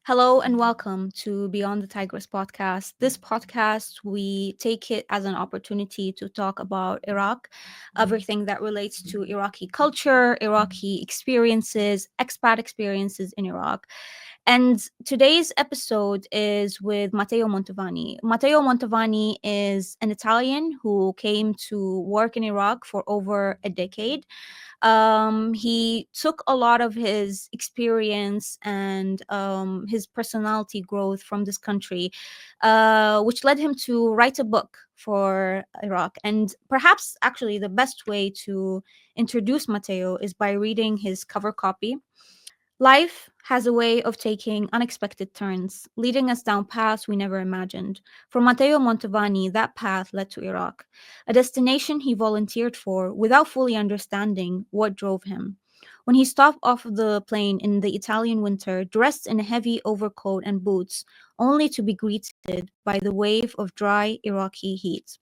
Hello and welcome to Beyond the Tigris podcast. This podcast, we take it as an opportunity to talk about Iraq, everything that relates to Iraqi culture, Iraqi experiences, expat experiences in Iraq. And today's episode is with Matteo Mantovani. Matteo Mantovani is an Italian who came to work in Iraq for over a decade. He took a lot of his experience and his personality growth from this country, which led him to write a book for Iraq. And perhaps actually the best way to introduce Matteo is by reading his cover copy. Life has a way of taking unexpected turns, leading us down paths we never imagined. For Matteo Mantovani, that path led to Iraq, a destination he volunteered for without fully understanding what drove him. When he stopped off the plane in the Italian winter, dressed in a heavy overcoat and boots, only to be greeted by the wave of dry Iraqi heat.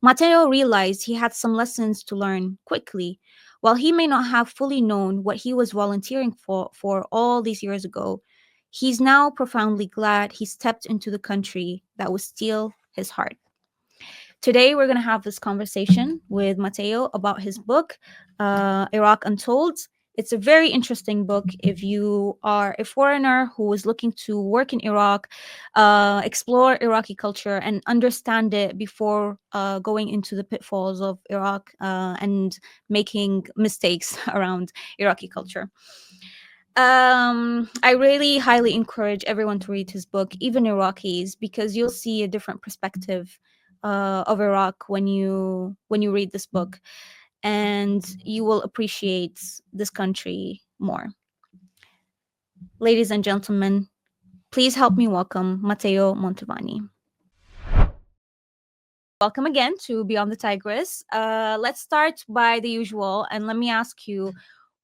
Matteo realized he had some lessons to learn quickly. While he may not have fully known what he was volunteering for all these years ago, he's now profoundly glad he stepped into the country that would steal his heart. Today, we're going to have this conversation with Matteo about his book, Iraq Untold. It's a very interesting book if you are a foreigner who is looking to work in Iraq, explore Iraqi culture, and understand it before going into the pitfalls of Iraq and making mistakes around Iraqi culture. I really highly encourage everyone to read his book, even Iraqis, because you'll see a different perspective of Iraq when you read this book, and you will appreciate this country more. Ladies and gentlemen, please help me welcome Matteo Mantovani. Welcome again to Beyond the Tigris. Let's start by the usual, and let me ask you,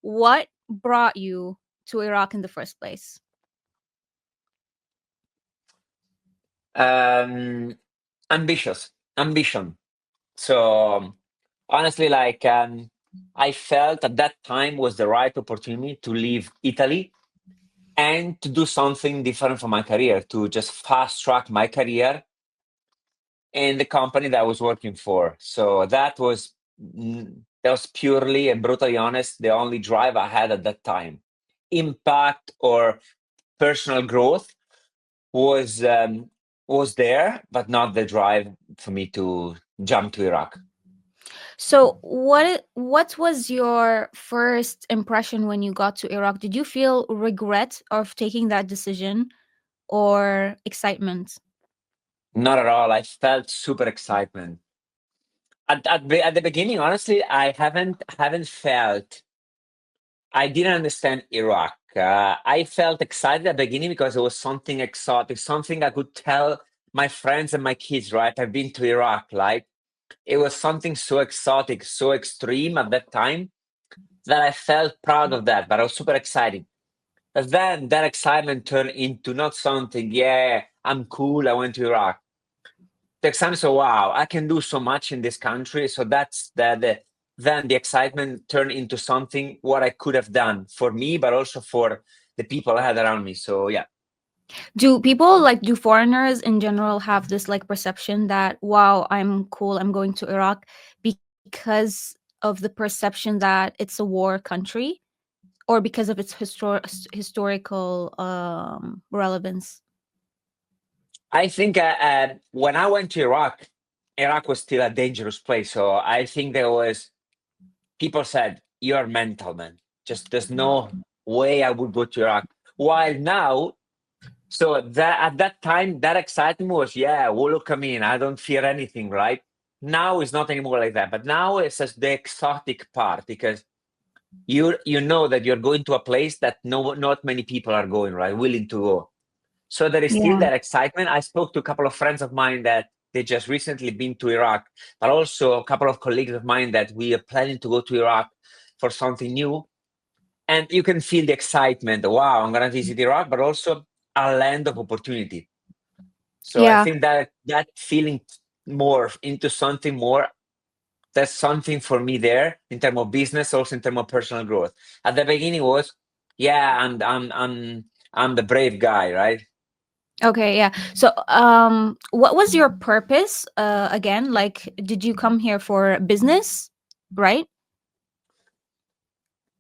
what brought you to Iraq in the first place? Um, ambition. So honestly, I felt at that time was the right opportunity to leave Italy and to do something different for my career, to just fast track my career in the company that I was working for. So that was purely and brutally honest the only drive I had at that time. Impact or personal growth was was there, but not the drive for me to jump to Iraq. So, what was your first impression when you got to Iraq? Did you feel regret of taking that decision or excitement? Not at all. I felt super excitement. At the beginning, honestly, I haven't felt. I didn't understand Iraq. I felt excited at the beginning because it was something exotic, something I could tell my friends and my kids. Right, I've been to Iraq. Like it was something so exotic, so extreme at that time that I felt proud of that. But I was super excited. But then that excitement turned into not something. Yeah, I'm cool. I went to Iraq. The excitement, so wow, I can do so much in this country. So that's then the excitement turned into something what I could have done for me, but also for the people I had around me. So yeah, Do foreigners in general have this like perception that, wow, I'm cool, I'm going to Iraq because of the perception that it's a war country, or because of its historical relevance? I think when I went to Iraq, Iraq was still a dangerous place. So I think there was people said, "You're mental, man. Just there's no way I would go to Iraq." While now, so that at that time, that excitement was, yeah, well, look at me, and I don't fear anything, right? Now it's not anymore like that. But now it's just the exotic part because you know that you're going to a place that not many people are going, right? Willing to go. So there is still Yeah. that excitement. I spoke to a couple of friends of mine that they just recently been to Iraq, but also a couple of colleagues of mine that we are planning to go to Iraq for something new. And you can feel the excitement. Wow, I'm gonna visit Iraq, but also a land of opportunity. So I Yeah. think that that feeling more into something more, that's something for me there in terms of business, also in terms of personal growth. At the beginning was, yeah, I'm the brave guy, right? Okay, yeah. So, what was your purpose? Again, like, did you come here for business, right?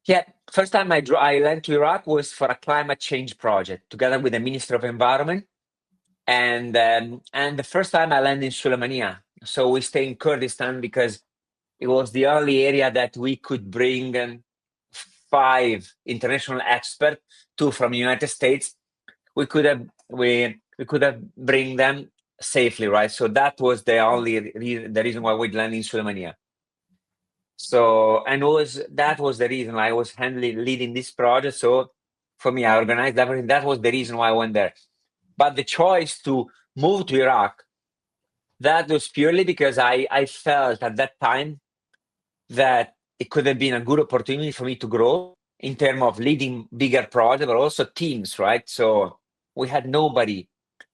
Yeah, first time I went to Iraq was for a climate change project together with the Minister of Environment, and the first time I landed in Sulaymaniyah. So we stay in Kurdistan because it was the only area that we could bring five international experts, two from the United States. We could have bring them safely, right? So that was the only the reason why we landed in Sulaymaniyah. So, and was that was the reason I was handling leading this project. So for me, I organized everything. That was the reason why I went there. But the choice to move to Iraq, that was purely because I felt at that time that it could have been a good opportunity for me to grow in terms of leading bigger projects, but also teams, right? So we had nobody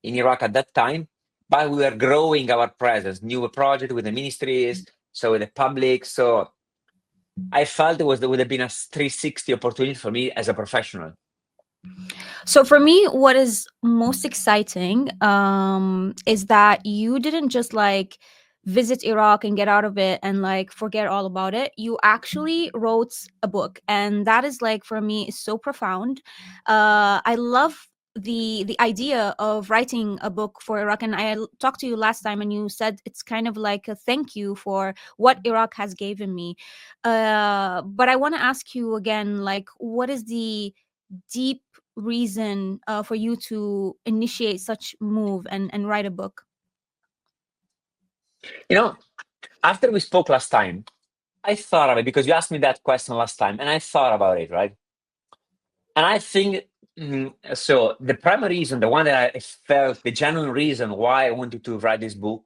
in Iraq at that time, but we were growing our presence, new project with the ministries, so with the public. So I felt there would have been a 360 opportunity for me as a professional. So for me, what is most exciting is that you didn't just like visit Iraq and get out of it and like forget all about it. You actually wrote a book, and that is like for me is so profound. I love the idea of writing a book for Iraq, and talked to you last time, and you said it's kind of like a thank you for what Iraq has given me. But I want to ask you again, like, what is the deep reason for you to initiate such move and write a book? You know, after we spoke last time, I thought of it because you asked me that question last time, and I thought about it, right? And I think so. The primary reason, the one that I felt, the genuine reason why I wanted to write this book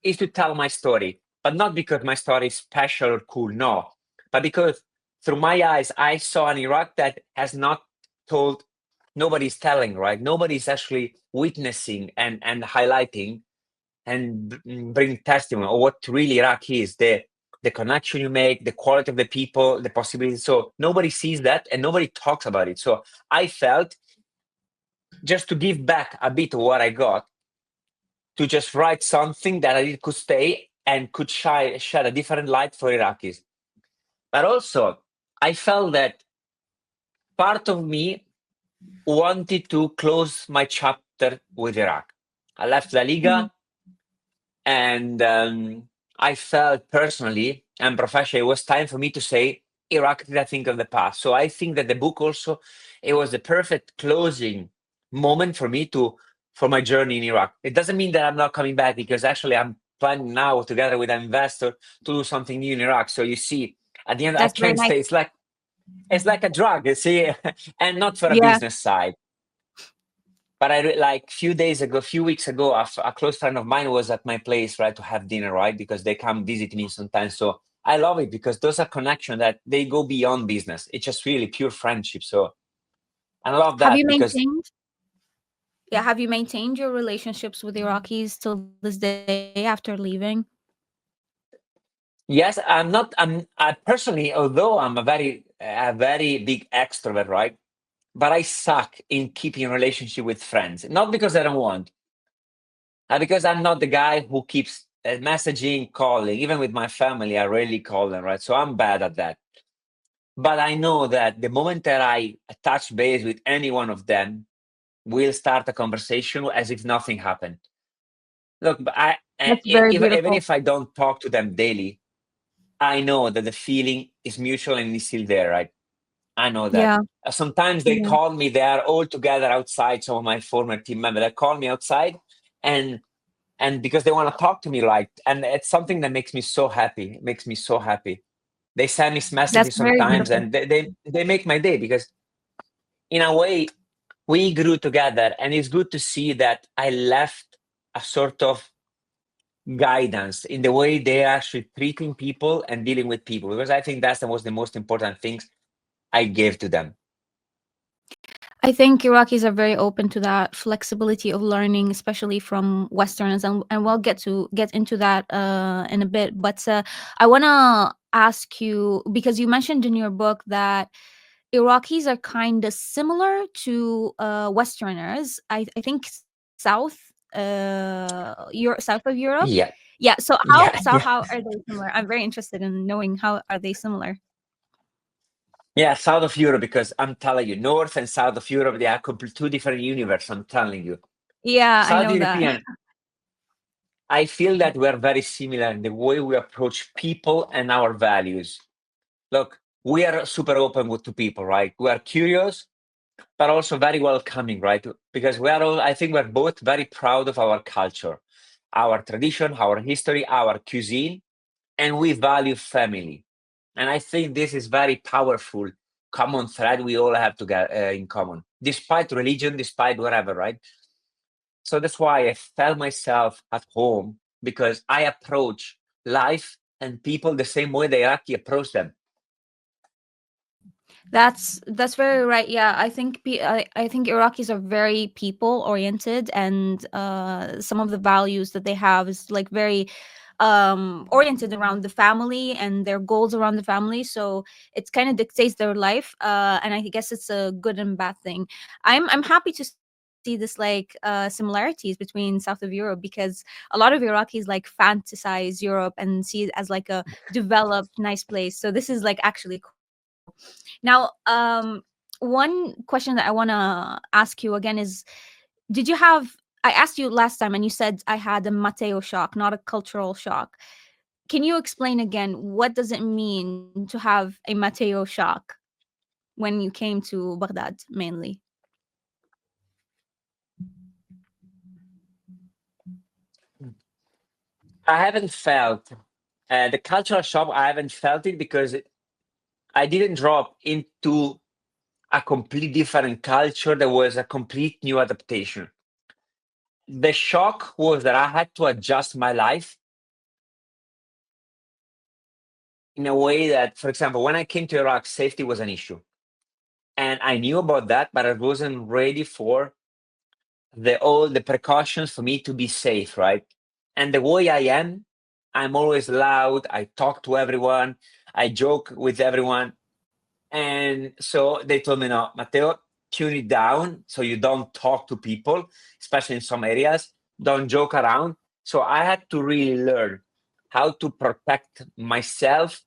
is to tell my story, but not because my story is special or cool, no, but because through my eyes, I saw an Iraq that has not told, nobody's telling, right? Nobody's actually witnessing and highlighting and bring testimony of what really Iraq is, the connection you make, the quality of the people, the possibilities. So nobody sees that and nobody talks about it. So I felt just to give back a bit of what I got, to just write something that I could stay and could shed a different light for Iraqis. But also, I felt that part of me wanted to close my chapter with Iraq. I left La Mhm. Liga, and I felt personally and professionally it was time for me to say Iraq did a thing of the past. So I think that the book also it was the perfect closing moment for me to for my journey in Iraq. It doesn't mean that I'm not coming back because actually I'm planning now together with an investor to do something new in Iraq. So you see, at the end I That's very can't nice. stay. It's like a drug, you see, and not for a Yeah. business side. But like few weeks ago, a close friend of mine was at my place, right, to have dinner, right, because they come visit me sometimes. So I love it because those are connections that they go beyond business. It's just really pure friendship. So I love Have that you because maintained? Yeah. Have you maintained your relationships with Iraqis till this day after leaving? yes, I'm not. I personally, although I'm a very big extrovert, right, but I suck in keeping a relationship with friends. Not because I don't want, because I'm not the guy who keeps messaging, calling. Even with my family, I rarely call them, right? So I'm bad at that. But I know that the moment that I touch base with any one of them, we'll start a conversation as if nothing happened. Look, That's very even beautiful. if I don't talk to them daily, I know that the feeling is mutual and is still there, right? I know that. Yeah. Sometimes they Yeah. call me, they are all together outside, some of my former team members, they call me outside and because they want to talk to me, right? And it's something that makes me so happy. It makes me so happy. They send me That's messages very sometimes beautiful. and they make my day because in a way we grew together and it's good to see that I left a sort of guidance in the way they're actually treating people and dealing with people because I think that's the most important things I gave to them. I think Iraqis are very open to that flexibility of learning, especially from Westerners, and we'll get into that in a bit. But I want to ask you because you mentioned in your book that Iraqis are kind of similar to Westerners. I think South of Europe. Yeah, Yeah. So yeah, how yeah. are they similar? I'm very interested in knowing how are they similar. Yeah, south of Europe, because I'm telling you, north and south of Europe, they are two different universe. I'm telling you. Yeah, I South know that. European, I feel that we're very similar in the way we approach people and our values. Look, we are super open to people, right? We are curious, but also very welcoming, right? Because we are all, I think we're both very proud of our culture, our tradition, our history, our cuisine, and we value family. And I think this is very powerful common thread we all have to get in common, despite religion, despite whatever, right? So that's why I felt myself at home because I approach life and people the same way the Iraqi approach them. That's very right. Yeah, I think Iraqis are very people oriented, and some of the values that they have is like very oriented around the family and their goals around the family. So it's kind of dictates their life, and I guess it's a good and bad thing. I'm happy to see this like similarities between South of Europe, because a lot of Iraqis like fantasize Europe and see it as like a developed nice place. So this is like actually cool. Now, one question that I want to ask you again is, did you have, I asked you last time and you said I had a Matteo shock, not a cultural shock. Can you explain again, what does it mean to have a Matteo shock when you came to Baghdad mainly? I haven't felt the cultural shock. I haven't felt it because I didn't drop into a complete different culture. There was a complete new adaptation. The shock was that I had to adjust my life in a way that, for example, when I came to Iraq, safety was an issue. And I knew about that, but I wasn't ready for all the precautions for me to be safe, right? And the way I am, I'm always loud. I talk to everyone. I joke with everyone. And so they told me, no, Matteo, tune it down so you don't talk to people, especially in some areas. Don't joke around. So I had to really learn how to protect myself,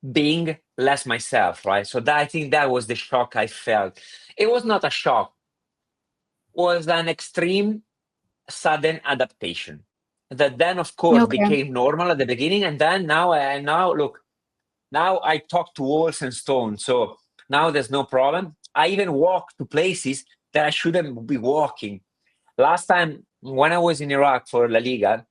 being less myself, right? So that, I think that was the shock I felt. It was not a shock, was an extreme sudden adaptation that then of course Okay. became normal at the beginning, and then now look, now I talk to walls and stones, so now there's no problem. I even walk to places that I shouldn't be walking. Last time when I was in Iraq for La Liga,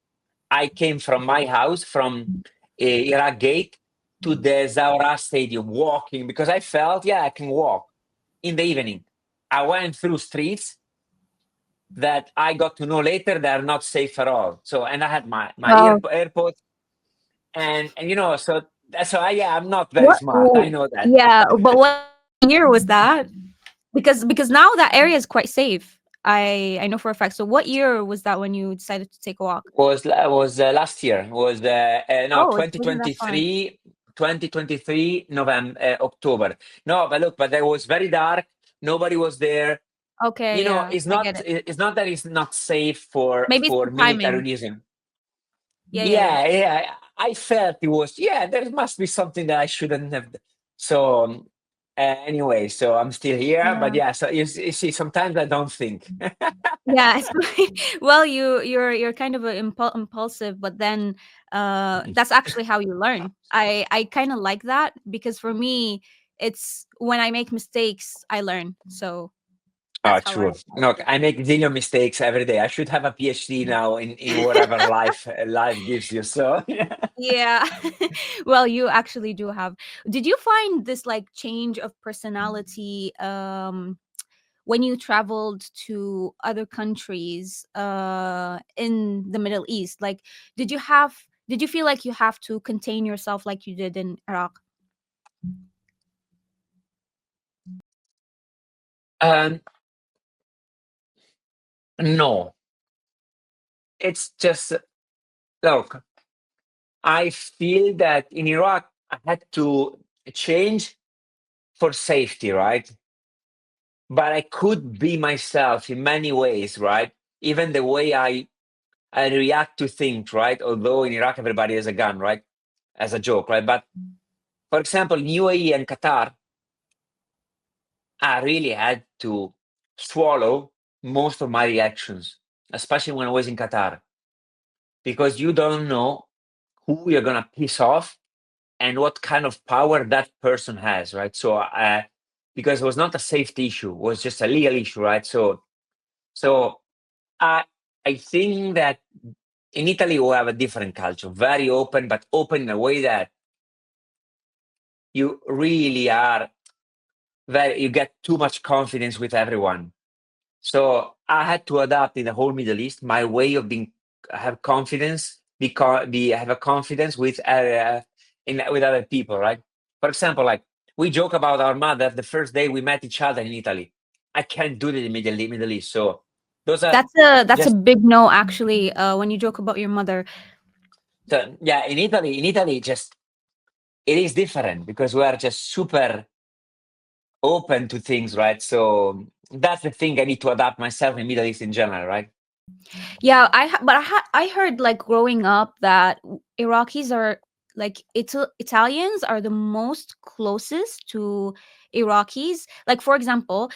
I came from my house from Iraq Gate to the Zaura Stadium walking because I felt, yeah, I can walk in the evening. I went through streets that I got to know later they are not safe at all. So, and I had my Wow. AirPods, and so yeah, I'm not very What? smart. I know that. Yeah, but what year was that? Because now that area is quite safe. I know for a fact. So what year was that when you decided to take a walk? Was last year, was no, Oh, it wasn't that far. 2023 November, October. No, but look, but it was very dark. Nobody was there. Okay, yeah, It's I not get it. it's not that it's not safe for Maybe it's the military timing. reason. Yeah, yeah, yeah. Yeah, yeah. I felt it was, yeah, there must be something that I shouldn't have. So, anyway, so I'm still here, but Yeah. yeah, so you see, sometimes I don't think. Yeah, it's well, you're kind of a impulsive, but then that's actually how you learn. I kind of like that, because for me, it's when I make mistakes, I learn. So Oh, that's how I true. Look, I make zillion mistakes every day. I should have a PhD now in whatever life gives you. So, Yeah. Well, you actually do have. Did you find this like change of personality when you traveled to other countries in the Middle East? Like, did you feel like you have to contain yourself like you did in Iraq? um, no, it's just, look, I feel that in Iraq I had to change for safety, right? But I could be myself in many ways, right? Even the way I react to things, right? Although in Iraq everybody has a gun, right? As a joke, right? But for example, in UAE and Qatar, I really had to swallow most of my reactions, especially when I was in Qatar, because you don't know who you're gonna piss off and what kind of power that person has, right? So, because it was not a safety issue, it was just a legal issue, right? So I I think that in Italy we have a different culture, very open, but open in a way that you really are very, you get too much confidence with everyone. So I had to adapt in the whole Middle East my way of being, have confidence, because be have a confidence with in with other people, right? For example, like we joke about our mother the first day we met each other in Italy. I can't do that in Middle East. So those are That's a just big no, actually. When you joke about your mother. yeah. In Italy, just it is different because we are just super open to things, right? So that's the thing I need to adapt myself in Middle East in general, right? Yeah, I heard like growing up that Iraqis are like Italians are the most closest to Iraqis. Like for example,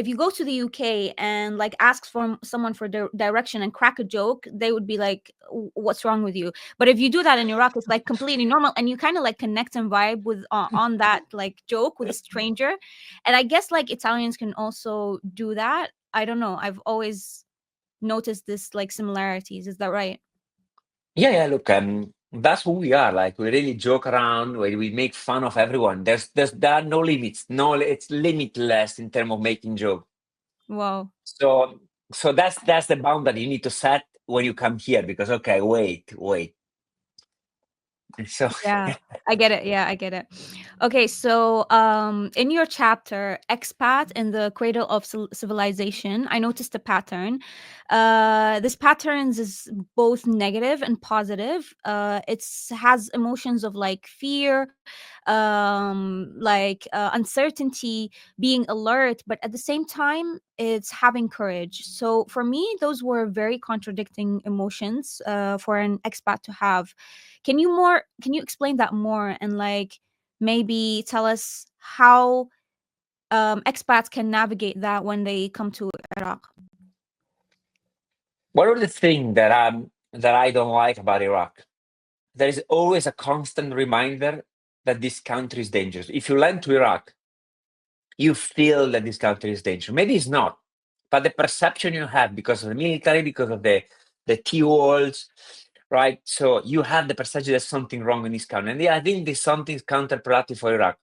if you go to the UK and like ask for someone for direction and crack a joke, they would be like, "What's wrong with you?" But if you do that in Iraq, it's like completely normal, and you kind of like connect and vibe with on that like joke with a stranger. And I guess like Italians can also do that. I don't know. I've always notice this like similarities. Is that right? Yeah, yeah. Look, that's who we are. Like we really joke around. We make fun of everyone. There are no limits. No, it's limitless in terms of making joke. Wow. So that's the boundary you need to set when you come here because okay, wait. So Yeah, I get it. Yeah, I get it. Okay, so in your chapter, Expat in the Cradle of Civilization, I noticed a pattern. This patterns is both negative and positive. It's has emotions of like fear, uncertainty, being alert, but at the same time, it's having courage. So for me, those were very contradicting emotions for an expat to have. Can you explain that more and like maybe tell us how expats can navigate that when they come to Iraq? what are the things that I don't like about Iraq? There is always a constant reminder that this country is dangerous. If you land to Iraq, you feel that this country is dangerous. Maybe it's not, but the perception you have because of the military, because of the T walls, right? So you have the perception there's something wrong in this country, and yeah, I think there's something counterproductive for Iraq.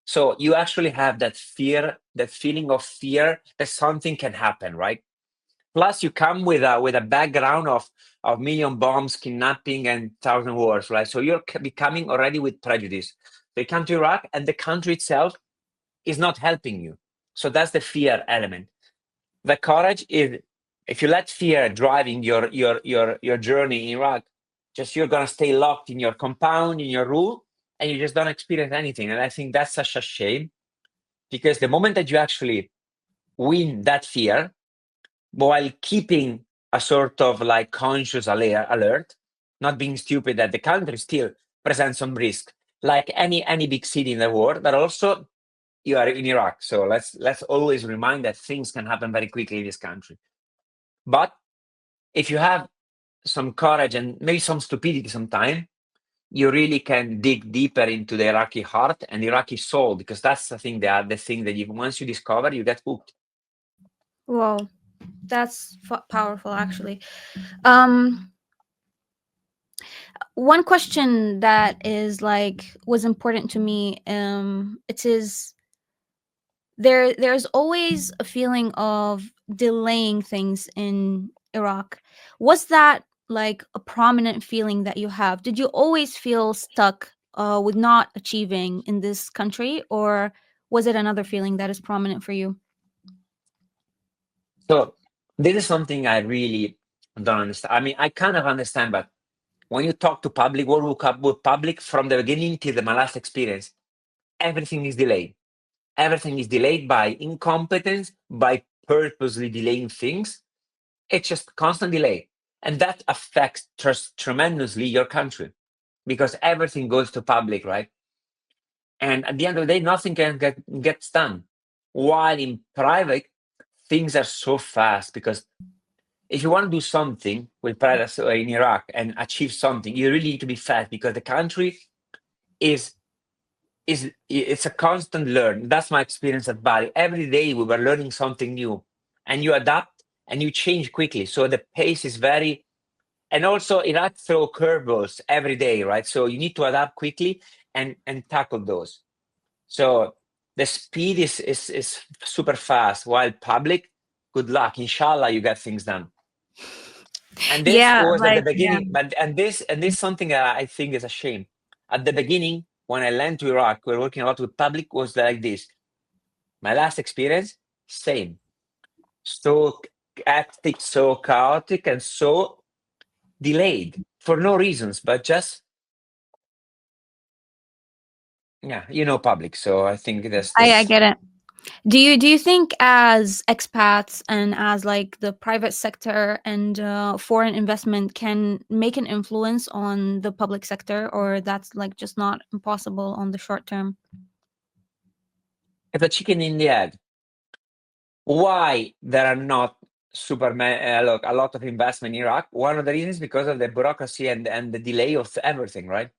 So you actually have that fear, that feeling of fear that something can happen, right? Plus, you come with a background of million bombs, kidnapping, and thousand wars, right? So you're becoming already with prejudice. They come to Iraq, and the country itself is not helping you. So that's the fear element. The courage is if you let fear driving your journey in Iraq, just you're gonna stay locked in your compound, in your rule, and you just don't experience anything. And I think that's such a shame because the moment that you actually win that fear while keeping a sort of like conscious alert, not being stupid that the country still presents some risk, like any big city in the world, but also you are in Iraq. So let's always remind that things can happen very quickly in this country. But if you have some courage and maybe some stupidity sometime, you really can dig deeper into the Iraqi heart and Iraqi soul, because that's the thing that you once you discover, you get hooked. Whoa, that's powerful actually. um One question that is like was important to me, it is there's always a feeling of delaying things in Iraq. Was that like a prominent feeling that you have? Did you always feel stuck with not achieving in this country, or was it another feeling that is prominent for you? So this is something I really don't understand. I mean, I kind of understand, but when you talk to public, what will come with public from the beginning till my last experience, everything is delayed. everything is delayed by incompetence, by purposely delaying things. It's just constant delay. And that affects tremendously your country because everything goes to public, right? And at the end of the day, nothing can gets done. While in private, things are so fast because if you want to do something with private in Iraq and achieve something, you really need to be fast because the country is it's a constant learn. That's my experience at Bali. Every day we were learning something new, and you adapt and you change quickly. So the pace is very, and also Iraq throw curveballs every day, right? So you need to adapt quickly and tackle those. So the speed is super fast. While public, good luck. Inshallah, you get things done. And this Yeah, was at the like yeah. beginning, but and this is something that I think is a shame. At the beginning, when I landed to Iraq, we were working a lot with public, was like this. My last experience, same. So hectic, so chaotic, and so delayed for no reasons, but just yeah, public. So I think that's I this. get it. Do you think as expats and as like the private sector and foreign investment can make an influence on the public sector, or that's like just not impossible on the short term? It's a chicken in the egg. Why there are not a lot of investment in Iraq? One of the reasons because of the bureaucracy and the delay of everything, right?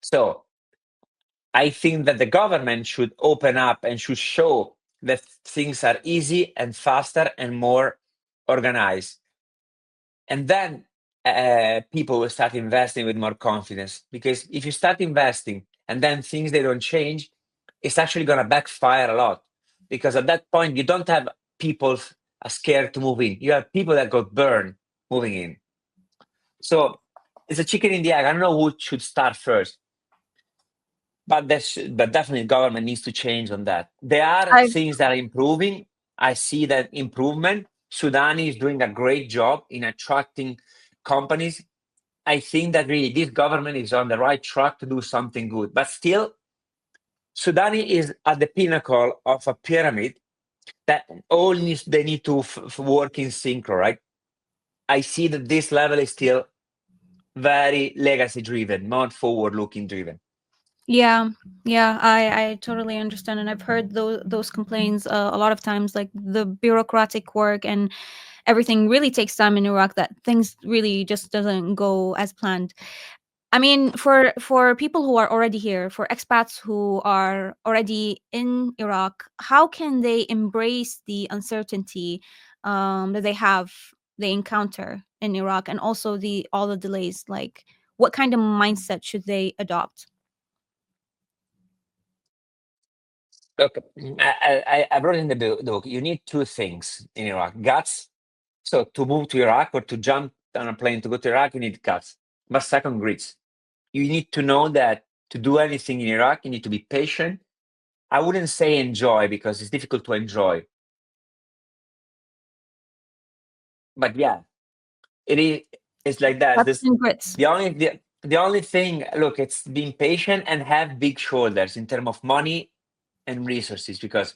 So I think that the government should open up and should show that things are easy and faster and more organized. And then people will start investing with more confidence. Because if you start investing and then things they don't change, it's actually going to backfire a lot. Because at that point, you don't have people are scared to move in. You have people that got burned moving in. So it's a chicken in the egg. I don't know who should start first. But definitely government needs to change on that. There are I things that are improving. I see that improvement. Sudan is doing a great job in attracting companies. I think that really this government is on the right track to do something good. But still, Sudan is at the pinnacle of a pyramid that they need to work in sync, right? I see that this level is still very legacy driven, not forward looking driven. Yeah, yeah, I totally understand, and I've heard those complaints a lot of times. Like the bureaucratic work and everything really takes time in Iraq. That things really just doesn't go as planned. I mean, for people who are already here, for expats who are already in Iraq, how can they embrace the uncertainty that they encounter in Iraq, and also the all the delays? Like, what kind of mindset should they adopt? Look, I wrote in the book, you need two things in Iraq: guts. So to move to Iraq or to jump on a plane to go to Iraq, you need guts. But second, grits. You need to know that to do anything in Iraq, you need to be patient. I wouldn't say enjoy because it's difficult to enjoy. But yeah, it is. It's like that. That's This in grits. the only thing. Look, it's being patient and have big shoulders in terms of money and resources. Because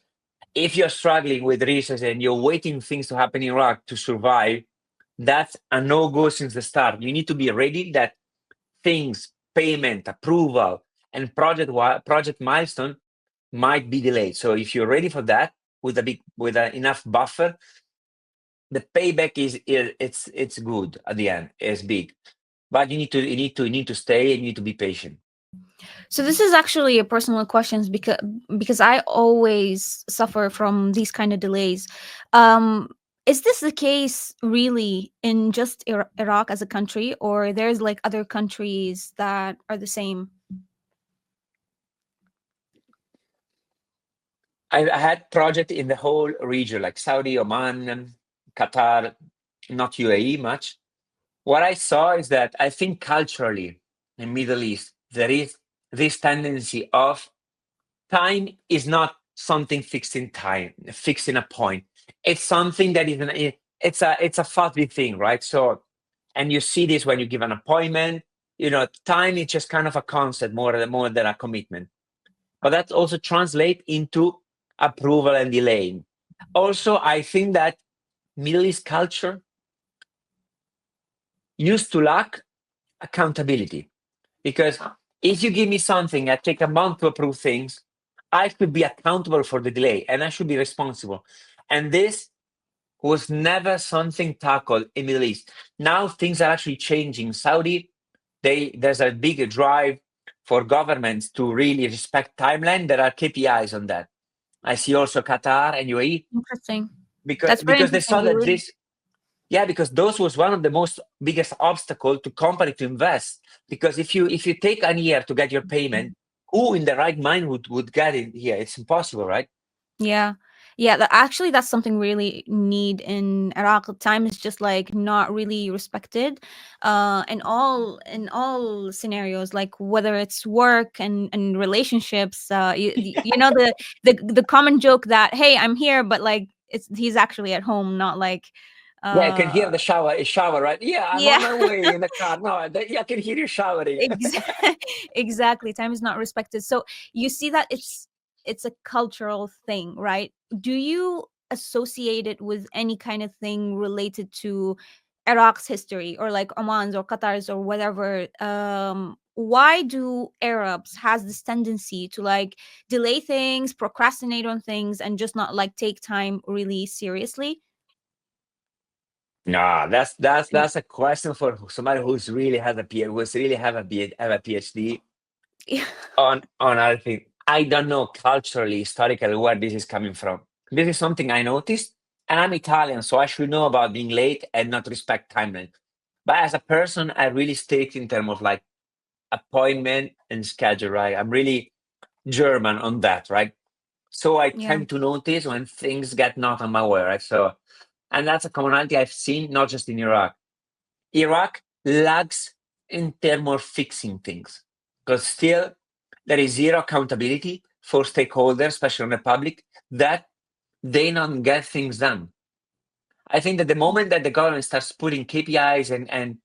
if you're struggling with resources and you're waiting things to happen in Iraq to survive, that's a no-go since the start. You need to be ready that things, payment, approval, and project milestone might be delayed. So if you're ready for that with enough buffer, the payback it's good at the end. It's big, but you need to stay and you need to be patient. So this is actually a personal question because I always suffer from these kind of delays. Um, is this the case really in just Iraq as a country, or there's like other countries that are the same? I had project in the whole region, like Saudi, Oman, Qatar, not UAE much. What I saw is that I think culturally in Middle East there is this tendency of time is not something fixed in time, fixed in a point. It's something that is it's a fuzzy thing, right? So, and you see this when you give an appointment. Time is just kind of a concept more than a commitment. But that also translates into approval and delaying. Also, I think that Middle East culture used to lack accountability, because if you give me something, I take a month to approve things, I should be accountable for the delay and I should be responsible. And this was never something tackled in Middle East. Now things are actually changing. Saudi, there's a big drive for governments to really respect timeline. There are KPIs on that. I see also Qatar and UAE, Interesting. because That's very because they saw interesting. You that really, this, yeah, because those was one of the most biggest obstacle to company to invest. Because if you take a year to get your payment, who in the right mind would get it here? It's impossible, right? yeah. Yeah, actually that's something really need in Iraq. Time is just like not really respected in all scenarios, like whether it's work and relationships. You know the common joke that, hey, I'm here, but like he's actually at home, not like Yeah, I can hear uh the shower, right? Yeah, I'm yeah. on my way in the car. No, yeah, I can hear you showering. Exactly, time is not respected. So you see that it's a cultural thing, right? Do you associate it with any kind of thing related to Iraq's history, or like Oman's or Qatar's or whatever? Why do Arabs has this tendency to like delay things, procrastinate on things, and just not like take time really seriously? No, that's a question for somebody who's really have a PhD on other thing. I don't know culturally, historically, where this is coming from. This is something I noticed, and I'm Italian, so I should know about being late and not respect timeline. But as a person, I really strict in terms of like appointment and schedule, right? I'm really German on that, right? So I Yeah. tend to notice when things get not on my way, right? So, and that's a commonality I've seen not just in Iraq. Iraq lags in terms of fixing things, because still there is zero accountability for stakeholders, especially on the public, that they don't get things done. I think that the moment that the government starts putting KPIs and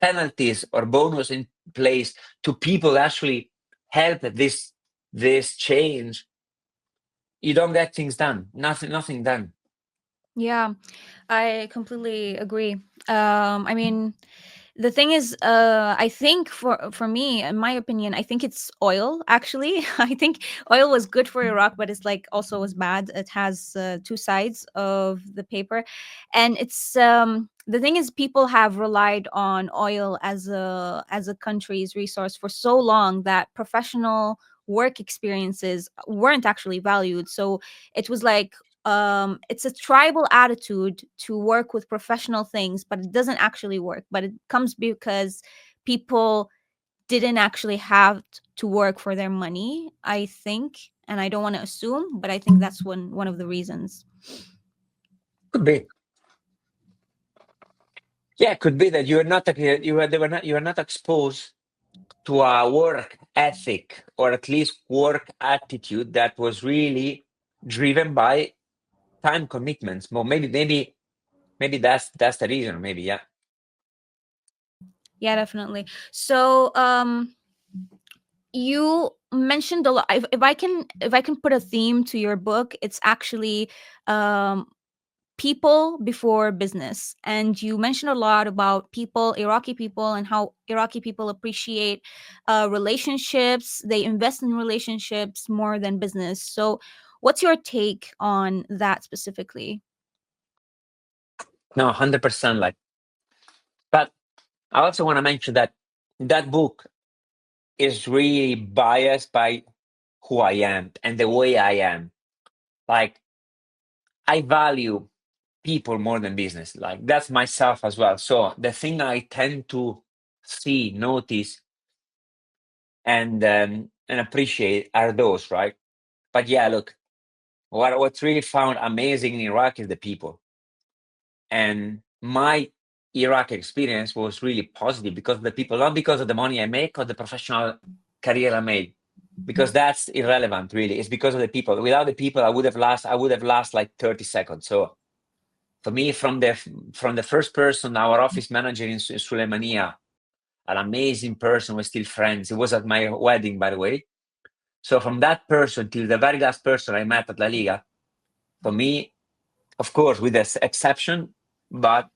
penalties or bonus in place to people actually help this change, you don't get things done. Nothing done. Yeah, I completely agree. I mean, the thing is, I think for me, in my opinion, I think it's oil. Actually, I think oil was good for Iraq, but it's like also was bad. It has two sides of the paper, and it's the thing is, people have relied on oil as a country's resource for so long that professional work experiences weren't actually valued. So it was like it's a tribal attitude to work with professional things, but it doesn't actually work. But it comes because people didn't actually have to work for their money, I think. And I don't want to assume, but I think that's one of the reasons. Could be. Yeah, could be that you were not exposed to a work ethic, or at least work attitude that was really driven by time commitments. Well, maybe that's the reason. Maybe, yeah. Yeah, definitely. So you mentioned a lot. If I can put a theme to your book, it's actually um people before business. And you mentioned a lot about people, Iraqi people, and how Iraqi people appreciate relationships. They invest in relationships more than business. So what's your take on that specifically? No, 100%. Like, but I also want to mention that that book is really biased by who I am and the way I am. Like, I value people more than business. Like, that's myself as well. So the thing I tend to see, notice, and appreciate are those, right? But yeah, look, what's really found amazing in Iraq is the people. And my Iraq experience was really positive because of the people, not because of the money I make or the professional career I made, because that's irrelevant really. It's because of the people. Without the people, I would have lost like 30 seconds. So for me, from the first person, our office manager in Suleimania, an amazing person, we're still friends. It was at my wedding, by the way. So from that person till the very last person I met at La Liga, for me, of course, with this exception, but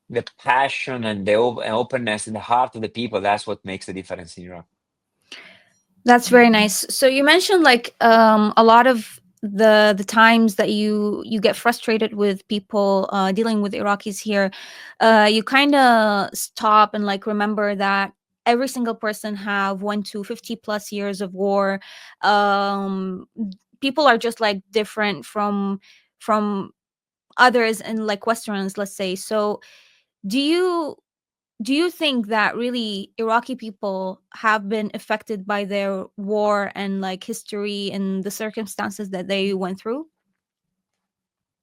the passion and the openness in the heart of the people, that's what makes the difference in Europe. That's very nice. So you mentioned like a lot of the times that you get frustrated with people dealing with Iraqis here. You kind of stop and like remember that every single person have 1 to 50 plus years of war. Um, People are just like different from others and like Westerns, let's say. So do you do you think that really Iraqi people have been affected by their war and like history and the circumstances that they went through?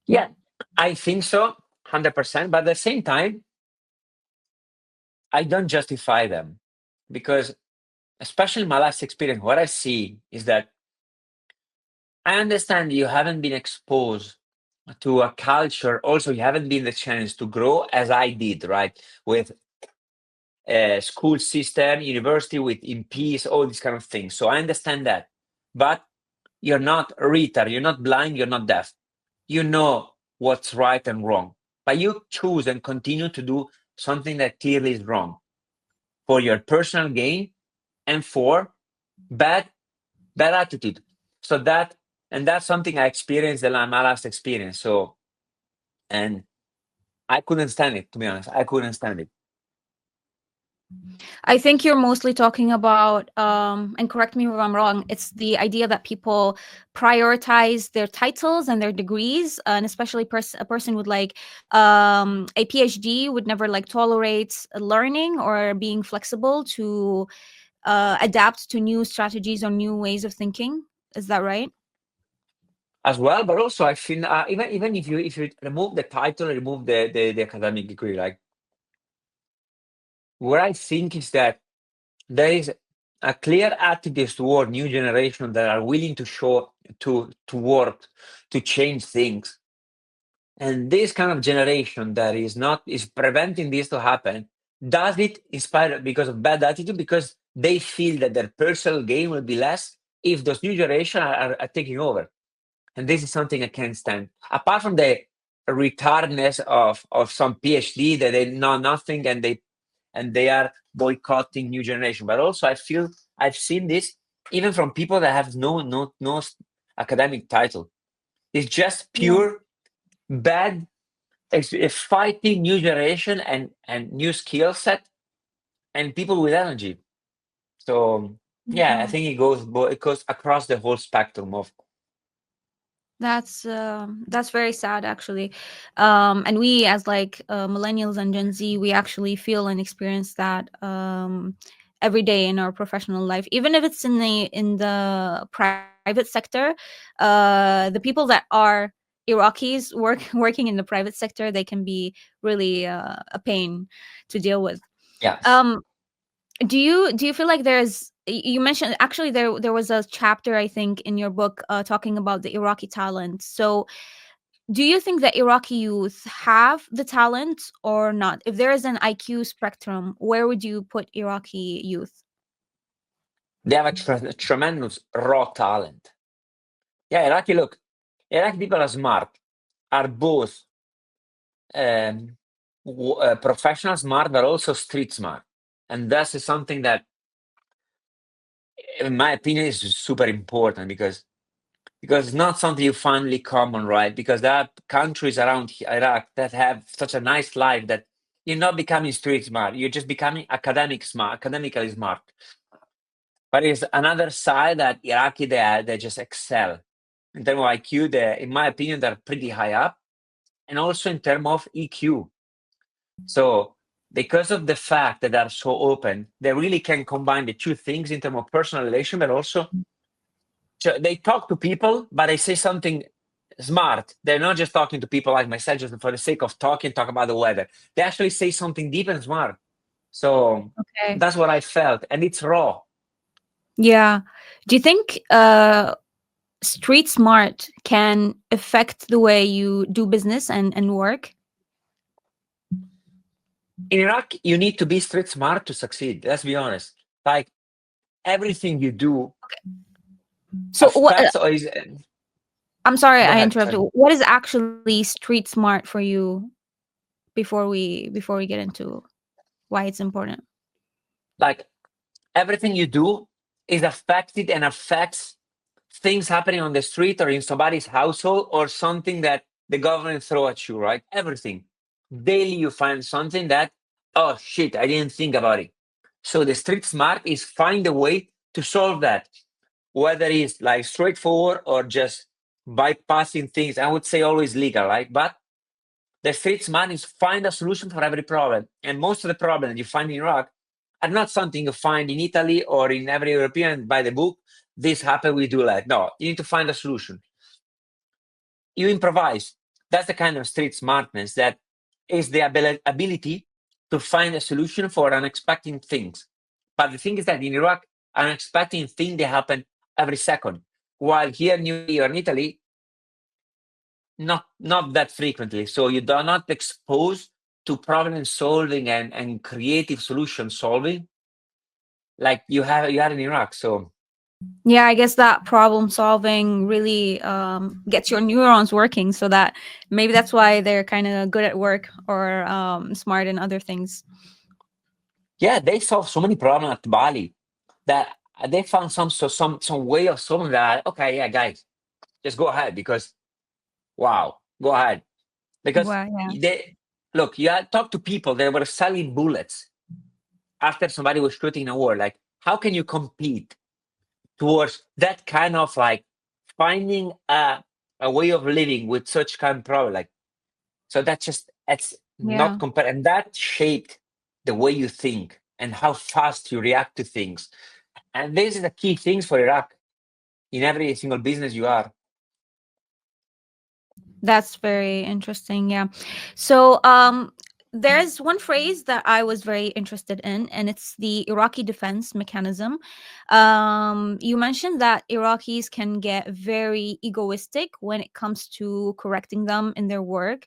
Yeah, I think so, 100%. But at the same time, I don't justify them because, especially in my last experience, what I see is that I understand you haven't been exposed to a culture. Also, you haven't been the chance to grow as I did, right? With school system, university, with in peace, all these kind of things. So I understand that. But you're not retard, you're not blind, you're not deaf. You know what's right and wrong. But you choose and continue to do something that clearly is wrong for your personal gain and for bad bad attitude. So that and that's something I experienced in my last experience. So and I couldn't stand it, to be honest. I couldn't stand it. I think you're mostly talking about, and correct me if I'm wrong, it's the idea that people prioritize their titles and their degrees, and especially a person with like a PhD would never like tolerate learning or being flexible to adapt to new strategies or new ways of thinking. Is that right? As well, but also I feel even if you remove the title, remove the academic degree, like what I think is that there is a clear attitude toward new generation that are willing to show to work to change things. And this kind of generation that is preventing this to happen does it inspired because of bad attitude, because they feel that their personal gain will be less if those new generation are taking over. And this is something I can't stand. Apart from the retardness of some PhD that they know nothing and they are boycotting new generation. But also I feel I've seen this even from people that have no academic title. It's just Yeah. pure bad. It's fighting new generation and new skill set and people with energy. So yeah, I Yeah. think it goes across the whole spectrum of. That's very sad actually, and we as like millennials and Gen Z, we actually feel and experience that every day in our professional life, even if it's in the private sector. The people that are Iraqis working in the private sector, they can be really a pain to deal with. Yes. Um, do you feel like you mentioned actually there was a chapter I think in your book talking about the Iraqi talent. So do you think that Iraqi youth have the talent or not? If there is an IQ spectrum, where would you put Iraqi youth? They have a tremendous raw talent. Yeah, look, Iraqi people are smart, are both um, professional smart, but also street smart. And that's something that, in my opinion, is super important because it's not something you find really common, right? Because there are countries around Iraq that have such a nice life that you're not becoming street smart, you're just becoming academically smart. But it's another side that Iraqi they just excel. In terms of IQ, in my opinion, they're pretty high up, and also in terms of EQ. So because of the fact that they're so open, they really can combine the two things in terms of personal relation, but also so they talk to people, but they say something smart. They're not just talking to people like myself just for the sake of talk about the weather. They actually say something deep and smart. So Okay. that's what I felt, and it's raw. Yeah. Do you think street smart can affect the way you do business and work? In Iraq, you need to be street smart to succeed. Let's be honest. Like everything you do So what? affects or is. I'm sorry, Go I ahead, interrupted. sorry. What is actually street smart for you before we get into why it's important? Like everything you do is affected and affects things happening on the street or in somebody's household or something that the government throw at you, right? Everything. Daily you find something that, oh shit, I didn't think about it. So the street smart is find a way to solve that, whether it's like straightforward or just bypassing things. I would say always legal, right? But the street smart is find a solution for every problem. And most of the problems you find in Iraq are not something you find in Italy or in every European by the book. This happened, we do that. No, you need to find a solution. You improvise. That's the kind of street smartness that is the ability to find a solution for unexpected things. But the thing is that in Iraq, unexpected things they happen every second. While here in UAE or in Italy, not that frequently. So you are not exposed to problem solving and creative solution solving like you had in Iraq. So Yeah, I guess that problem solving really gets your neurons working, so that maybe that's why they're kind of good at work or smart in other things. yeah, they solved so many problems at Bali that they found some way of solving that. Okay, yeah, guys, just go ahead because wow, go ahead because Well, yeah. they look. You had talk to people. They were selling bullets after somebody was shooting a war. Like, how can you compete towards that kind of like finding a way of living with such kind of problem? Like, so that's just it's not Yeah. compared, and that shaped the way you think and how fast you react to things. And this is the key things for Iraq in every single business you are. That's very interesting. Yeah. So, there's one phrase that I was very interested in, and it's the Iraqi defense mechanism. You mentioned that Iraqis can get very egoistic when it comes to correcting them in their work.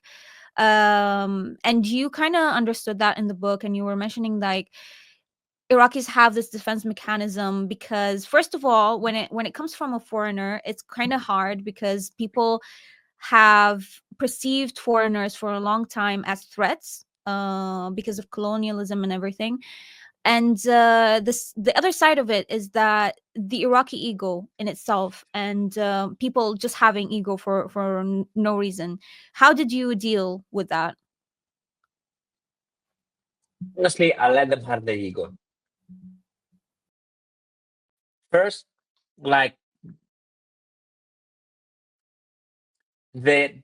And you kind of understood that in the book, and you were mentioning like Iraqis have this defense mechanism because, first of all, when it comes from a foreigner, it's kind of hard because people have perceived foreigners for a long time as threats because of colonialism and everything. And the other side of it is that the Iraqi ego in itself, and people just having ego for no reason. How did you deal with that? Honestly, I let them have the ego first. Like the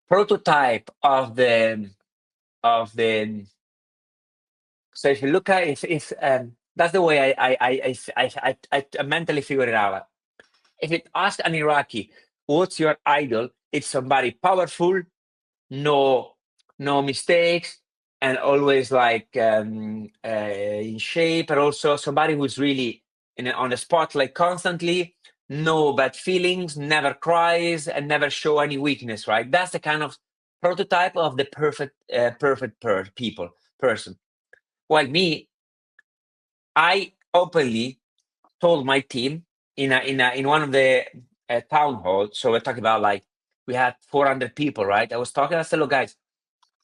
prototype of the. So if you look at if that's the way I mentally figure it out. If it ask an Iraqi, what's your idol? It's somebody powerful, no no mistakes, and always like in shape, and also somebody who's really on the spotlight constantly, no bad feelings, never cries, and never show any weakness. Right? That's the kind of prototype of the perfect people person. While me, I openly told my team in one of the town halls. So we're talking about like we had 400 people, right? I was talking. I said, "Look, guys,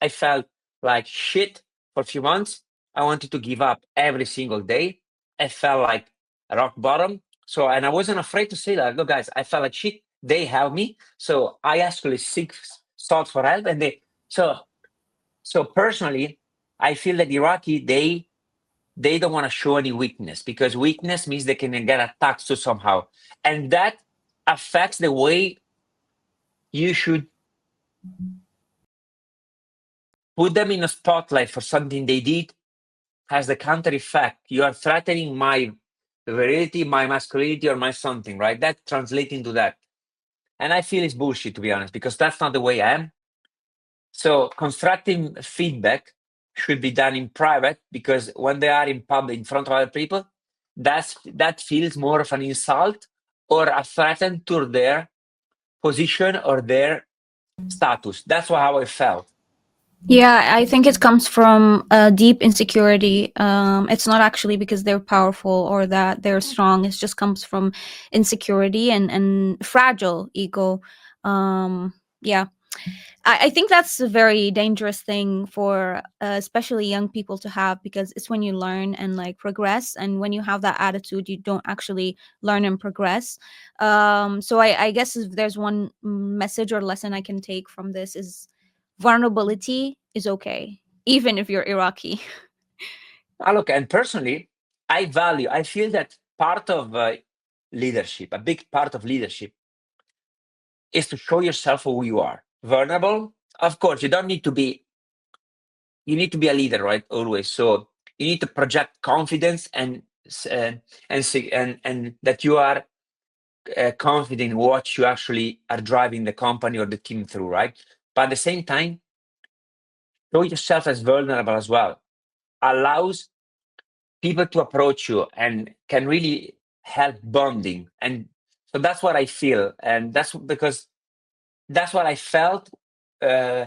I felt like shit for a few months. I wanted to give up every single day. I felt like a rock bottom. So, and I wasn't afraid to say that. Look, guys, I felt like shit. They helped me. So I actually sought for help, and so personally, I feel that Iraqi they don't want to show any weakness because weakness means they can get attacked to somehow, and that affects the way you should put them in a spotlight for something they did. Has the counter effect. You are threatening my virility, my masculinity, or my something, right? That translates into that, and I feel it's bullshit, to be honest, because that's not the way I am. So constructive feedback should be done in private, because when they are in public in front of other people, that feels more of an insult or a threat to their position or their status. That's how I felt. Yeah, I think it comes from a deep insecurity. It's not actually because they're powerful or that they're strong. It just comes from insecurity and fragile ego. Yeah, I think that's a very dangerous thing for especially young people to have, because it's when you learn and like progress, and when you have that attitude, you don't actually learn and progress. So I guess if there's one message or lesson I can take from this is vulnerability is okay, even if you're Iraqi. Look, and personally, I feel that part of leadership, a big part of leadership, is to show yourself who you are. Vulnerable, of course, you need to be a leader, right? Always. So you need to project confidence and that you are confident in what you actually are driving the company or the team through, right? But at the same time, show yourself as vulnerable as well. Allows people to approach you and can really help bonding. And so that's what I feel, and that's because that's what I felt. Uh,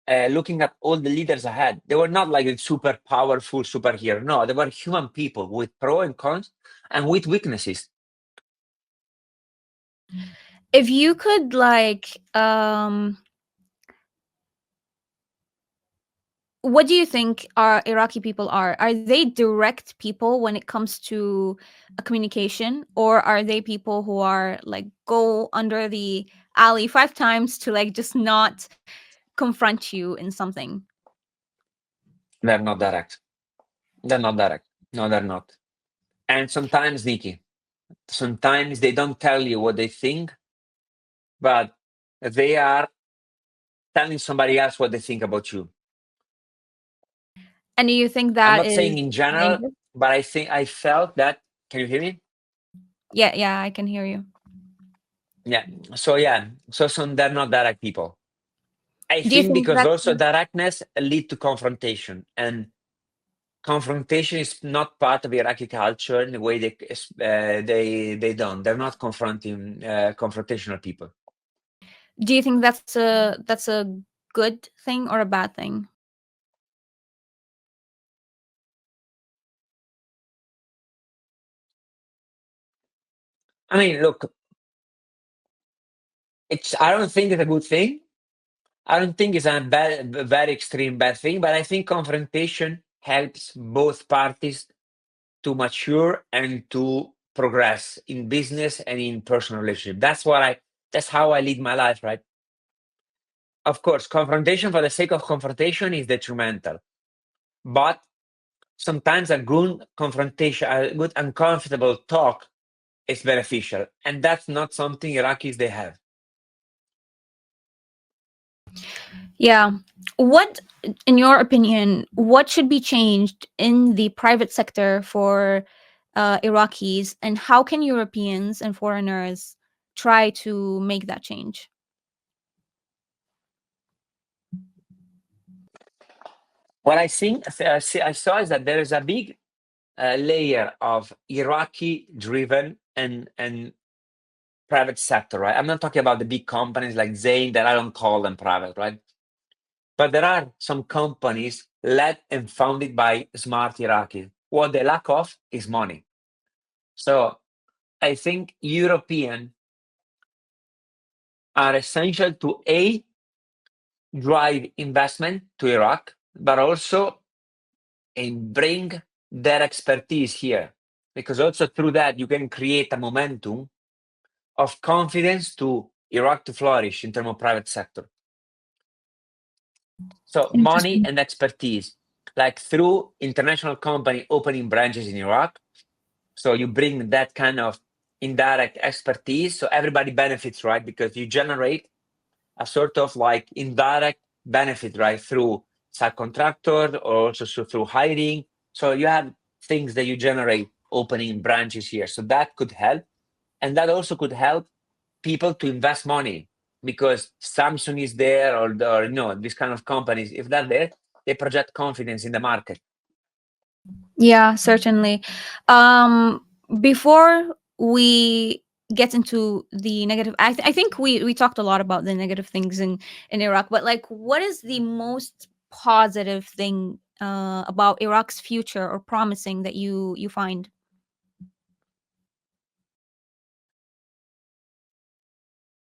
Looking at all the leaders I had, they were not like a super powerful superhero. No, they were human people with pro and cons and with weaknesses. If you could like what do you think our Iraqi people are? Are they direct people when it comes to a communication, or are they people who are like go under the alley 5 times to like just not confront you in something? They're not direct. They're not direct. No, they're not. And sometimes, Nikki, sometimes they don't tell you what they think, but they are telling somebody else what they think about you. And do you think I'm that not is saying in general, dangerous? but I think I felt that. Can you hear me? Yeah, yeah, I can hear you. Yeah. So yeah. So some they're not direct people. I Do you think think because that's also directness lead to confrontation, and confrontation is not part of Iraqi culture in the way they don't. They're not confronting confrontational people. do you think that's a good thing or a bad thing? I mean, look, it's. I don't think it's a good thing. I don't think it's a very extreme bad thing, but I think confrontation helps both parties to mature and to progress in business and in personal relationship. That's how I lead my life, right? Of course, confrontation for the sake of confrontation is detrimental, but sometimes a good confrontation, a good uncomfortable talk is beneficial, and that's not something Iraqis they have. Yeah. What, in your opinion, what should be changed in the private sector for Iraqis, and how can Europeans and foreigners try to make that change? What I saw is that there is a big layer of Iraqi driven and private sector, right? I'm not talking about the big companies like Zain that I don't call them private, right? But there are some companies led and founded by smart Iraqis. What they lack of is money. So I think European are essential to A, drive investment to Iraq, but also and bring their expertise here. Because also through that you can create a momentum of confidence to Iraq to flourish in terms of private sector. So money Interesting. and expertise, like through international company opening branches in Iraq. So you bring that kind of indirect expertise, so everybody benefits, right? Because you generate a sort of like indirect benefit, right? Through subcontractor or also through hiring. So you have things that you generate opening branches here. So that could help. And that also could help people to invest money because Samsung is there or these kind of companies. If they're there, they project confidence in the market. Yeah, certainly. Um, before we get into the negative. I think we talked a lot about the negative things in Iraq, but like, what is the most positive thing about Iraq's future or promising that you find?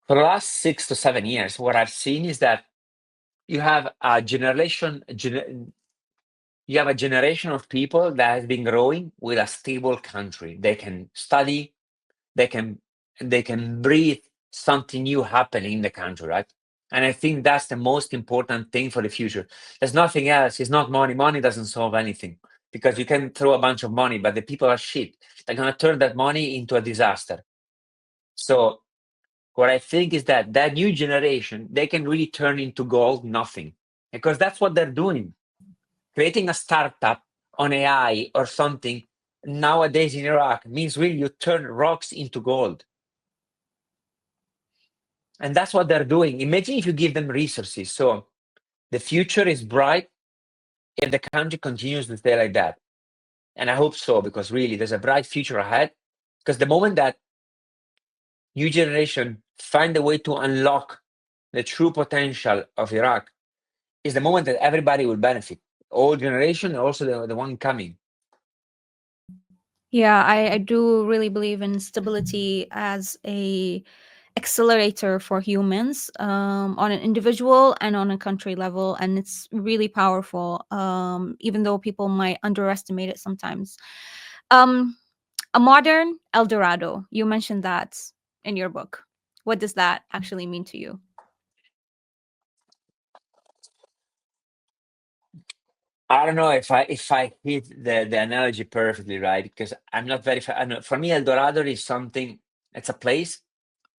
For the last 6 to 7 years, what I've seen is that you have a you have a generation of people that has been growing with a stable country. They can study, they can they can breathe something new happening in the country, right? And I think that's the most important thing for the future. There's nothing else. It's not money. Money doesn't solve anything because you can throw a bunch of money, but the people are shit. They're gonna turn that money into a disaster. So what I think is that that new generation, they can really turn into gold nothing, because that's what they're doing. Creating a startup on AI or something nowadays in Iraq means really you turn rocks into gold. And that's what they're doing. Imagine if you give them resources. So the future is bright if the country continues to stay like that. And I hope so, because really there's a bright future ahead. Because the moment that new generation find a way to unlock the true potential of Iraq is the moment that everybody will benefit. Old generation and also the one coming. Yeah, I do really believe in stability as a accelerator for humans, on an individual and on a country level, and it's really powerful, even though people might underestimate it sometimes. um, a modern El Dorado, you mentioned that in your book. What does that actually mean to you? I don't know if I hit the analogy perfectly right, because I'm not very. I know, for me, El Dorado is something. It's a place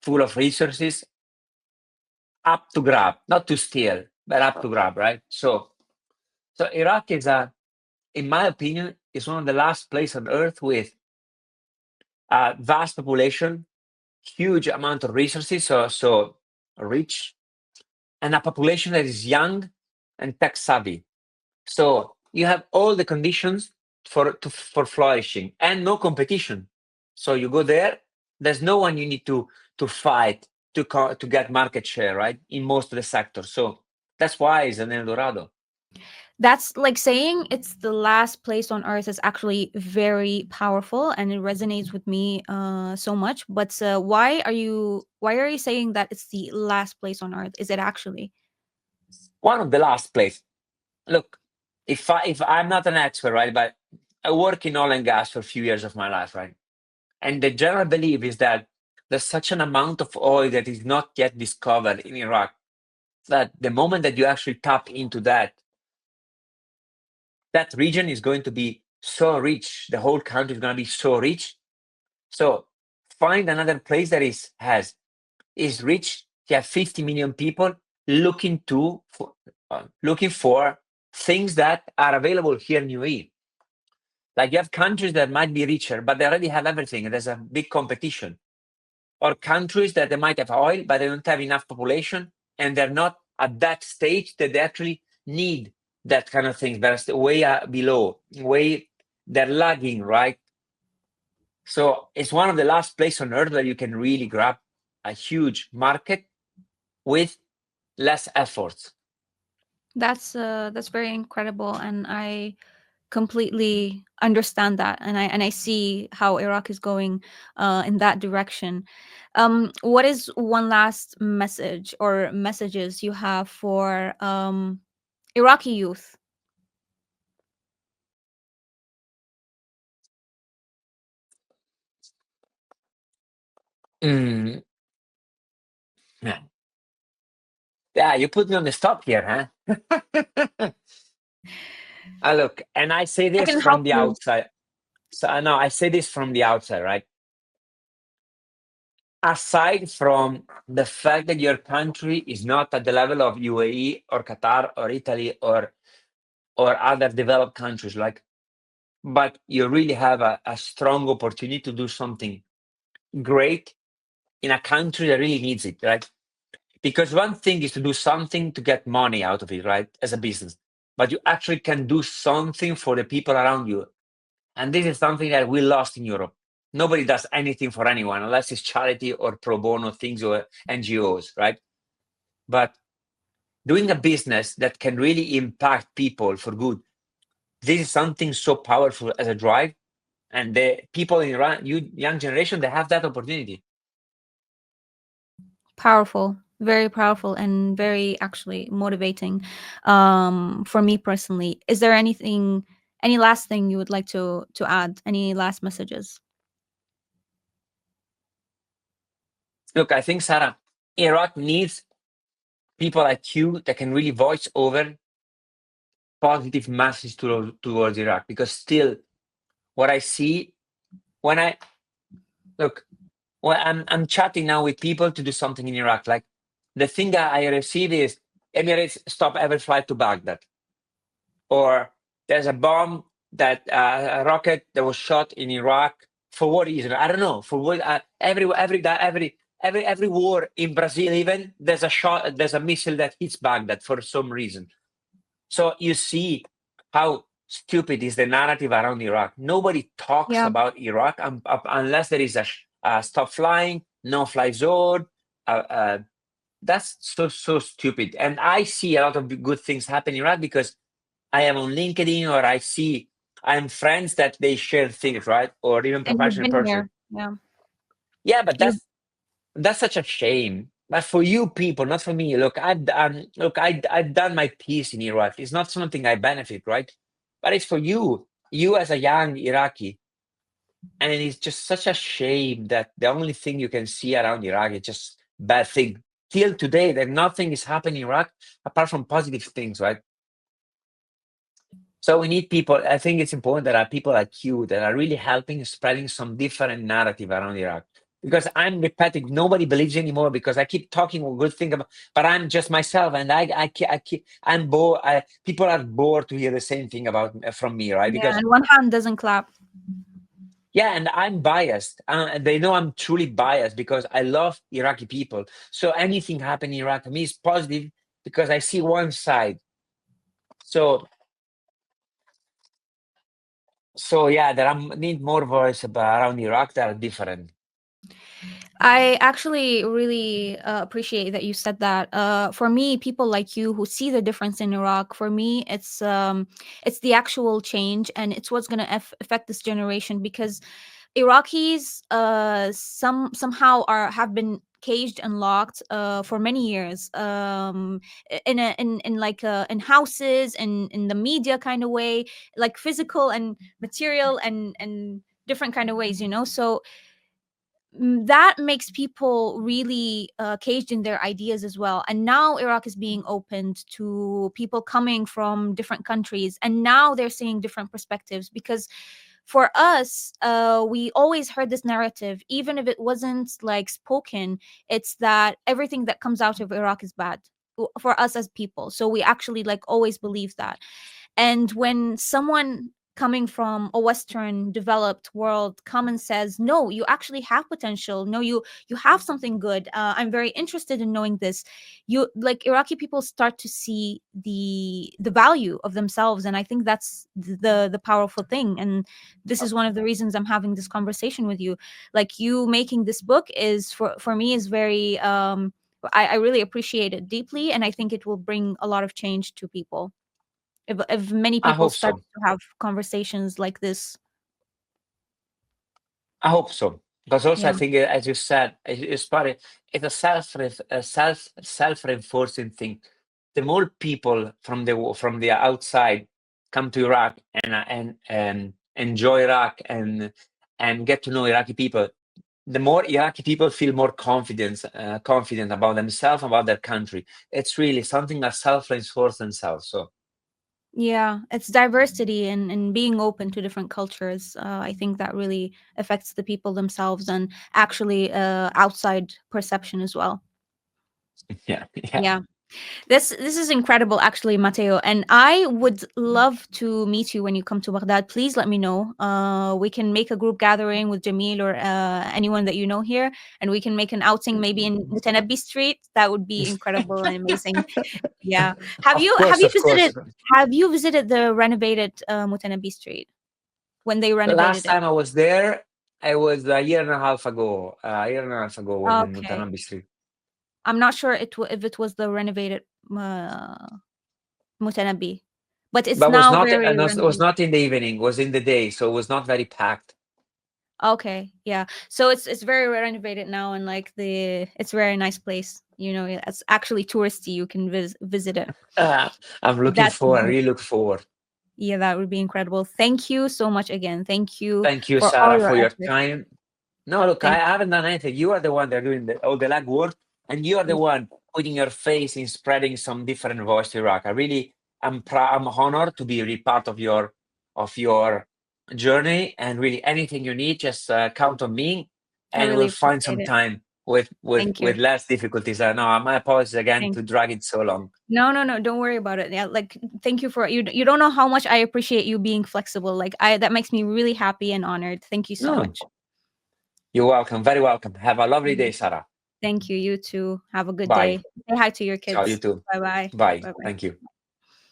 full of resources up to grab, not to steal, but up to grab, right? So Iraq is in my opinion, is one of the last places on earth with a vast population, huge amount of resources, so rich, and a population that is young and tech savvy. So you have all the conditions for flourishing and no competition. So you go there, there's no one you need to fight to get market share, right? In most of the sectors. So that's why it's an El Dorado. That's like saying it's the last place on earth is actually very powerful, and it resonates with me so much. But why are you saying that it's the last place on earth? Is it actually? One of the last place. Look, if I'm not an expert, right, but I work in oil and gas for a few years of my life, right? And the general belief is that there's such an amount of oil that is not yet discovered in Iraq that the moment that you actually tap into that, that region is going to be so rich. The whole country is going to be so rich. So find another place that is rich. You have 50 million people looking for things that are available here in UAE. Like you have countries that might be richer, but they already have everything, and there's a big competition. Or countries that they might have oil, but they don't have enough population, and they're not at that stage that they actually need that kind of thing. They're way below, way they're lagging, right? So it's one of the last places on earth where you can really grab a huge market with less efforts. That's very incredible, and I completely understand that, and I see how Iraq is going in that direction. What is one last message or messages you have for Iraqi youth? Mm, yeah. Yeah, you put me on the spot here, huh? Look, and I say I this can help from the you. outside. So I know I say this from the outside, right? Aside from the fact that your country is not at the level of UAE or Qatar or Italy or other developed countries, like, but you really have a strong opportunity to do something great in a country that really needs it, right? Because one thing is to do something to get money out of it, right, as a business, but you actually can do something for the people around you, and this is something that we lost in Europe. Nobody does anything for anyone unless it's charity or pro bono things or NGOs, right? But doing a business that can really impact people for good, this is something so powerful as a drive. And the people in Iran, young generation, they have that opportunity. Powerful, very powerful, and very actually motivating. For me personally, is there anything, any last thing you would like to add? Any last messages? Look, I think, Sarah, Iraq needs people like you that can really voice over positive message towards Iraq. Because still, what I see when I look, when I'm chatting now with people to do something in Iraq, like the thing that I receive is Emirates stop every flight to Baghdad, or there's a bomb that a rocket that was shot in Iraq for what reason? I don't know. For what? Every war in Brazil, even there's a missile that hits Baghdad for some reason. So you see how stupid is the narrative around Iraq. Nobody talks Yeah. about Iraq unless there is a stop flying, no fly zone. That's so stupid. And I see a lot of good things happen in Iraq because I am on LinkedIn, or I'm friends that they share things, right? Or even And you've professional been person. here. Yeah. Yeah, but You that's such a shame. But for you people, not for me. Look, I've done my piece in Iraq. It's not something I benefit, right? But it's for you as a young Iraqi. And it's just such a shame that the only thing you can see around Iraq is just bad thing. Till today, that nothing is happening in Iraq apart from positive things, right? So we need people. I think it's important that are people like you that are really helping spreading some different narrative around Iraq. Because I'm repeating, nobody believes anymore because I keep talking a good thing about, but I'm just myself, and I'm bored. People are bored to hear the same thing about from me, right? Yeah, Because and one hand doesn't clap. yeah, and I'm biased. And they know I'm truly biased because I love Iraqi people. So anything happening in Iraq to me is positive because I see one side. So yeah, there are need more voice around Iraq that are different. I actually really appreciate that you said that. For me, people like you who see the difference in Iraq, for me, it's the actual change, and it's what's going to affect this generation, because Iraqis somehow have been caged and locked for many years, in like in houses, in the media kind of way, like physical and material and different kind of ways, so that makes people really caged in their ideas as well. And now Iraq is being opened to people coming from different countries, and now they're seeing different perspectives. Because for us, we always heard this narrative, even if it wasn't like spoken, it's that everything that comes out of Iraq is bad for us as people. So we actually like always believe that. And when someone coming from a Western developed world come and says, no, you actually have potential, no, you have something good, I'm very interested in knowing this, you like Iraqi people start to see the value of themselves. And I think that's the powerful thing. And this is one of the reasons I'm having this conversation with you. Like, you making this book is for me is very I really appreciate it deeply, and I think it will bring a lot of change to people if many I people hope start so. to have conversations like this. I hope so. Because also I Yeah. think, as you said, it's part. It's a self reinforcing thing. The more people from the outside come to Iraq and enjoy Iraq and get to know Iraqi people, the more Iraqi people feel more confident about themselves, about their country. It's really something that self-reinforce themselves. So Yeah, it's diversity and being open to different cultures. I think that really affects the people themselves and actually outside perception as well. yeah, yeah. Yeah. This is incredible, actually, Matteo, and I would love to meet you when you come to Baghdad. Please let me know. We can make a group gathering with Jamil or anyone that you know here, and we can make an outing maybe in Mutanabbi Street. That would be incredible and amazing. Yeah. Have Of you course, of course. visited the renovated Mutanabbi Street when they The last renovated it? time I was there, I was a year and a half ago. A year and a half ago was in Okay. Montanambi Street. I'm not sure if it was the renovated uh, Mutanabi, but it's But was now not very no, it was renovated. not in the evening, it was in the day, so it was not very packed. Okay, yeah. So it's very renovated now, and like it's a very nice place. You know, it's actually touristy. You can visit it. Uh, I'm looking That's forward. I really look forward. yeah, that would be incredible. Thank you so much again. Thank you Thank you, for all Sarah, your for your efforts. time. No, look, I Thank haven't done anything. You are the one that are doing all the legwork, and you are the you. one putting your face in spreading some different voice to Iraq. I really, I'm honored to be really part of your journey, and really anything you need, just count on me, I and really we'll find appreciate some it. time with Thank you. less difficulties. No, my apologies again Thank to drag it so long. No, no, no, don't worry about it. Yeah, like thank you for you don't know how much I appreciate you being flexible. Like I that makes me really happy and honored. Thank you so No, much. you're welcome. Very welcome. Have a lovely day, Sarah. Thank you. You too. Have a good Bye. day. Say hi to your Ciao, you kids. too. Bye bye. Bye. Bye bye. Thank you.